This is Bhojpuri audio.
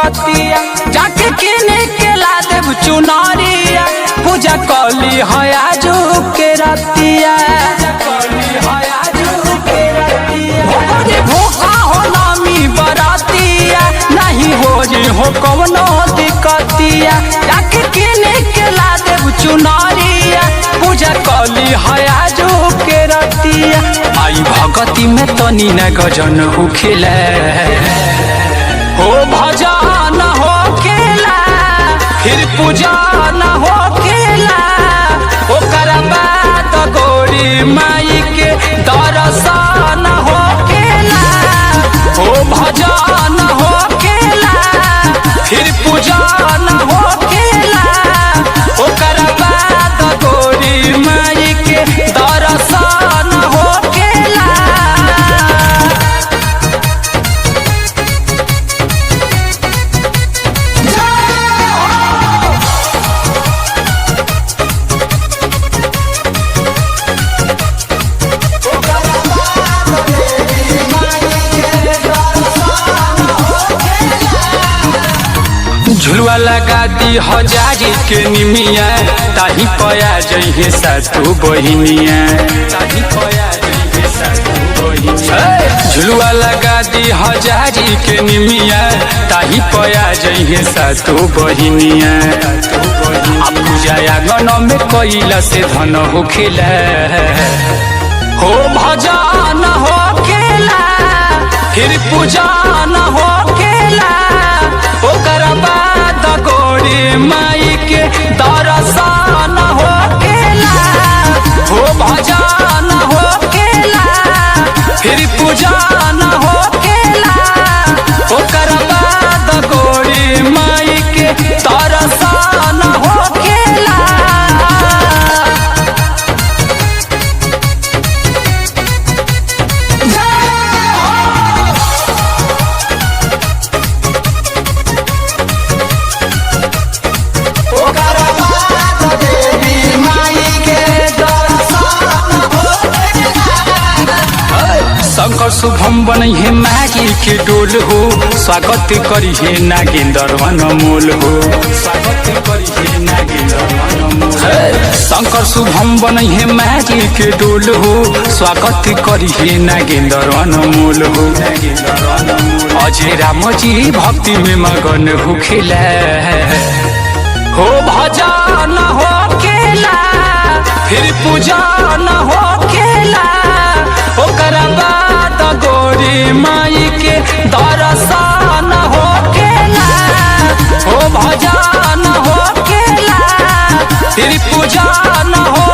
दिक्कतिया जाके किने के ला देव चुनरिया पूजा कली हयाजू के रतिया भूखा हो नामी बरातिया नहीं हो कवनो दिक्कतिया जाके किने के ला देव चुनरिया पूजा कली हयाजू के रतिया आई भगती में तनी न गजन होखेला हो भजन होखेला फिर पूजा न होखेला ओकर बाद गोरी माई के दर्शन होखेला हो भजन होखेला फिर पूजा न होखेला ओकर बाद गोरी माई के दर्शन होखेला। झुलवा लगा दी हजारी के निमिया ताही पया जइहे सातु बहिनिया झुलवा लगा दी हजारी के निमिया ताही पया जइहे सातु बहिनिया पूजा आंगन में कैला से धन होखेला हो भजन होखेला फिर पूजा न होखेला ओकर बाद गोरी माई के दर्शन होखेला हो भजन होखेला फिर पूजा न होखेला ओकर बाद गोरी माई के दर्शन होखेला। शंकर शुभम बनइहे मागी के डोल हो स्वागत करिहे नागेंद्र अनमोल हो स्वागत करिहे नागेंद्र अनमोल शंकर शुभम बनइहे मागी के डोल हो स्वागत करिहे नागेंद्र अनमोल हो अजय राम जी भक्ति में मगन होखेला हो भजन होखेला फिर पूजा न होखेला ओकर बाद गोरी माई के दर्शन होखेला हो भजन होखेला फिर पूजा न हो